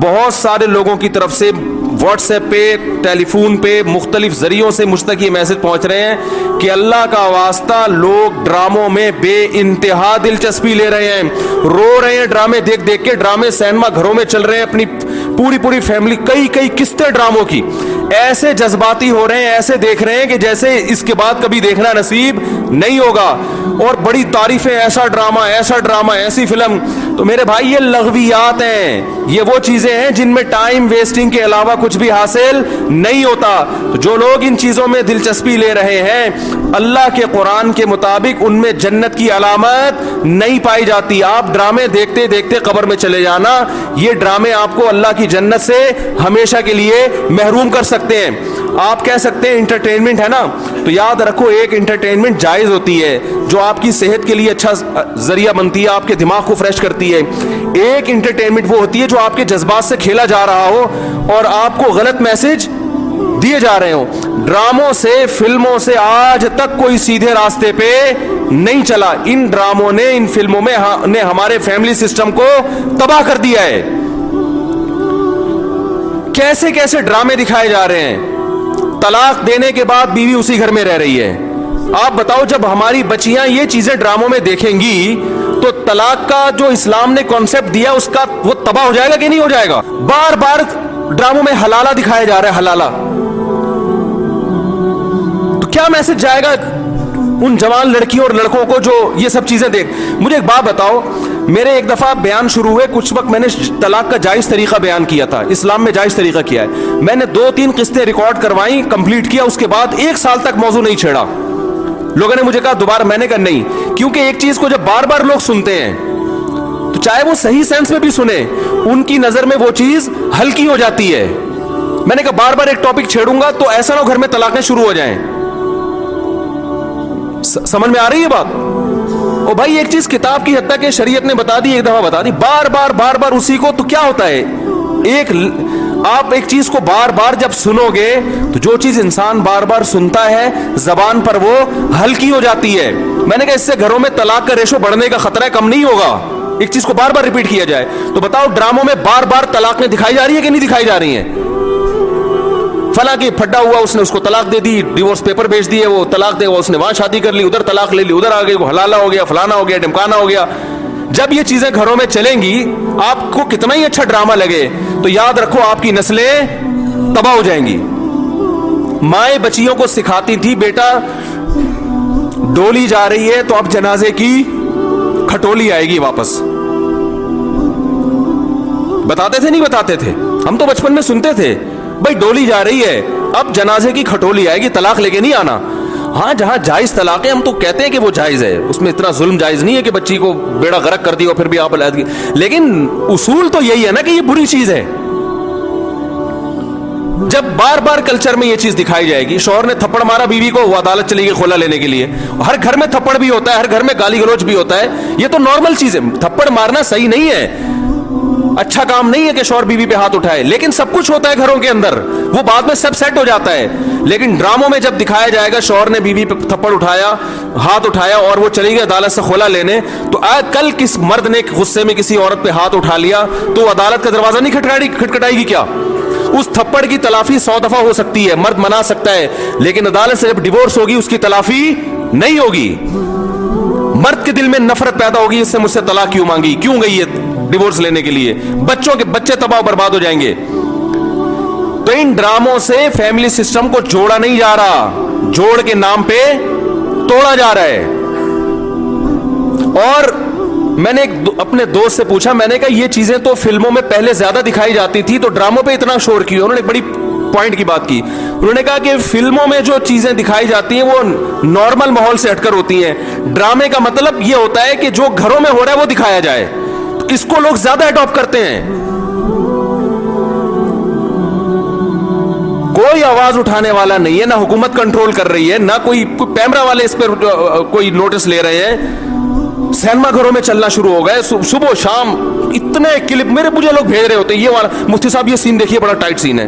بہت سارے لوگوں کی طرف سے واٹس ایپ پہ, ٹیلی فون پہ, مختلف ذریعوں سے مجھ تک یہ میسج پہنچ رہے ہیں کہ اللہ کا واسطہ لوگ ڈراموں میں بے انتہا دلچسپی لے رہے ہیں, رو رہے ہیں ڈرامے دیکھ دیکھ کے. ڈرامے سینما گھروں میں چل رہے ہیں, اپنی پوری فیملی, کئی قسطیں ڈراموں کی, ایسے جذباتی ہو رہے ہیں, ایسے دیکھ رہے ہیں کہ جیسے اس کے بعد کبھی دیکھنا نصیب نہیں ہوگا. اور بڑی تعریفیں, ایسا ڈرامہ, ایسی فلم. تو میرے بھائی یہ لغویات ہیں, یہ وہ چیزیں ہیں جن میں ٹائم ویسٹنگ کے علاوہ کچھ بھی حاصل نہیں ہوتا. تو جو لوگ ان چیزوں میں دلچسپی لے رہے ہیں, اللہ کے قرآن کے مطابق ان میں جنت کی علامت نہیں پائی جاتی. آپ ڈرامے دیکھتے دیکھتے قبر میں چلے جانا, یہ ڈرامے آپ کو اللہ کی جنت سے ہمیشہ کے لیے محروم کر سکتے ہیں. آپ کہہ سکتے ہیں انٹرٹینمنٹ ہے نا, تو یاد رکھو ایک انٹرٹینمنٹ جائز ہوتی ہے جو آپ کی صحت کے لیے اچھا ذریعہ بنتی ہے, آپ کے دماغ کو فریش کرتی ہے. ایک انٹرٹینمنٹ وہ ہوتی ہے جو آپ کے جذبات سے کھیلا جا رہا ہو اور آپ کو غلط میسج دیے جا رہے ہوں. ڈراموں سے, فلموں سے آج تک کوئی سیدھے راستے پہ نہیں چلا. ان ڈراموں نے, ان فلموں میں نے ہمارے فیملی سسٹم کو تباہ کر دیا ہے. کیسے کیسے ڈرامے دکھائے جا رہے ہیں. طلاق دینے کے بعد بیوی اسی گھر میں رہ رہی ہے. آپ بتاؤ جب ہماری بچیاں یہ چیزیں ڈراموں میں دیکھیں گی تو طلاق کا جو اسلام نے کانسیپٹ دیا اس کا وہ تباہ ہو جائے گا کہ نہیں ہو جائے گا. بار بار ڈراموں میں حلالہ دکھایا جا رہا ہے, حلالہ. تو کیا میسج جائے گا ان جوان لڑکیوں اور لڑکوں کو جو یہ سب چیزیں دیکھ. مجھے ایک بات بتاؤ, میرے ایک دفعہ بیان شروع ہوئے, کچھ وقت میں نے طلاق کا جائز طریقہ بیان کیا تھا, اسلام میں جائز طریقہ کیا ہے. میں نے 2-3 قسطیں ریکارڈ کروائیں, کمپلیٹ کیا, اس کے بعد 1 سال تک موضوع نہیں چھیڑا. لوگوں نے مجھے کہا دوبارہ, میں نے کہا نہیں, کیونکہ ایک چیز کو جب بار بار لوگ سنتے ہیں تو چاہے وہ صحیح سینس میں بھی سنیں, ان کی نظر میں وہ چیز ہلکی ہو جاتی ہے. میں نے کہا بار بار ایک ٹاپک چھیڑوں گا تو ایسا نہ گھر میں طلاقیں شروع ہو جائیں. سمجھ میں آ رہی ہے بات؟ او بھائی ایک چیز کتاب کی حد تک کہ شریعت نے بتا دی, ایک دفعہ بتا دی, بار بار اسی کو, تو کیا ہوتا ہے, آپ ایک چیز کو بار بار جب سنو گے تو جو چیز انسان بار بار سنتا ہے زبان پر وہ ہلکی ہو جاتی ہے. میں نے کہا اس سے گھروں میں طلاق کا ریشو بڑھنے کا خطرہ کم نہیں ہوگا, ایک چیز کو بار بار ریپیٹ کیا جائے. تو بتاؤ ڈراموں میں بار بار طلاقیں دکھائی جا رہی ہیں کہ نہیں دکھائی جا رہی ہیں؟ فلاں کی پھڈا ہوا, اس نے اس کو طلاق دے دی, ڈیورس پیپر بھیج دیے, وہ طلاق دے, اس نے وہاں شادی کر لی, ادھر طلاق لے لی, ادھر آ گئی, وہ حلالہ ہو گیا, فلانا ہو گیا, ڈمکانا ہو گیا. جب یہ چیزیں گھروں میں چلیں گی, آپ کو کتنا ہی اچھا ڈرامہ لگے, تو یاد رکھو آپ کی نسلیں تباہ ہو جائیں گی. مائیں بچیوں کو سکھاتی تھی, بیٹا ڈولی جا رہی ہے تو اب جنازے کی کھٹولی آئے گی واپس. بتاتے تھے نہیں بتاتے تھے؟ ہم تو بچپن میں سنتے تھے, بھائی ڈولی جا رہی ہے اب جنازے کی کھٹولی آئے گی, طلاق لے کے نہیں آنا. ہاں جہاں جائز طلاق ہے ہم تو کہتے ہیں کہ وہ جائز ہے, اس میں اتنا ظلم جائز نہیں ہے کہ بچی کو بیڑا غرق کر دی اور پھر بھی آپ علیحدگی, لیکن اصول تو یہی ہے نا کہ یہ بری چیز ہے. جب بار بار کلچر میں یہ چیز دکھائی جائے گی, شوہر نے تھپڑ مارا بیوی کو, وہ عدالت چلی گئی خلا لینے کے لیے. ہر گھر میں تھپڑ بھی ہوتا ہے, ہر گھر میں گالی گلوچ بھی ہوتا ہے, یہ تو نارمل چیز ہے. تھپڑ مارنا صحیح نہیں ہے, اچھا کام نہیں ہے کہ شوہر بیوی پہ ہاتھ اٹھائے, لیکن سب کچھ ہوتا ہے گھروں کے اندر, وہ بعد میں سب سیٹ ہو جاتا ہے. لیکن ڈراموں میں جب دکھایا جائے گا شوہر نے بیوی پہ تھپڑ اٹھایا, ہاتھ اٹھایا اور وہ چلی گئی عدالت سے خلا لینے, تو کل کس مرد نے غصے میں کسی عورت پہ ہاتھ اٹھا لیا تو عدالت کا دروازہ نہیں کھٹکھٹائے گی کیا؟ اس تھپڑ کی تلافی 100 دفعہ ہو سکتی ہے, مرد منا سکتا ہے, لیکن عدالت سے جب ڈیورس ہوگی اس کی تلافی نہیں ہوگی. مرد کے دل میں نفرت پیدا ہوگی, اس سے مجھ سے طلاق کیوں مانگی, کیوں گئی ہے ڈیورس لینے کے لیے, بچے تباہ برباد ہو جائیں گے. تو ان ڈراموں سے فیملی سسٹم کو جوڑا نہیں جا رہا, جوڑ کے نام پہ توڑا جا رہا ہے. اور میں نے اپنے دوست سے پوچھا, میں نے کہا یہ چیزیں تو فلموں میں پہلے زیادہ دکھائی جاتی تھی, تو ڈراموں پہ اتنا شور کیوں؟ انہوں نے بڑی پوائنٹ کی بات کی. انہوں نے کہا کہ فلموں میں جو چیزیں دکھائی جاتی ہیں وہ نارمل ماحول سے ہٹ کر ہوتی ہیں, ڈرامے کا مطلب یہ ہوتا ہے کہ جو گھروں میں ہو رہا ہے وہ دکھایا جائے. اس کو لوگ زیادہ اڈاپٹ کرتے ہیں. کوئی آواز اٹھانے والا نہیں ہے, نہ حکومت کنٹرول کر رہی ہے, نہ کوئی کیمرہ والے اس پر کوئی نوٹس لے رہے ہیں. سینما گھروں میں چلنا شروع ہو گئے, صبح شام اتنے کلپ مجھے لوگ بھیج رہے ہوتے ہیں, یہ والا مفتی صاحب یہ سین دیکھیے بڑا ٹائٹ سین ہے.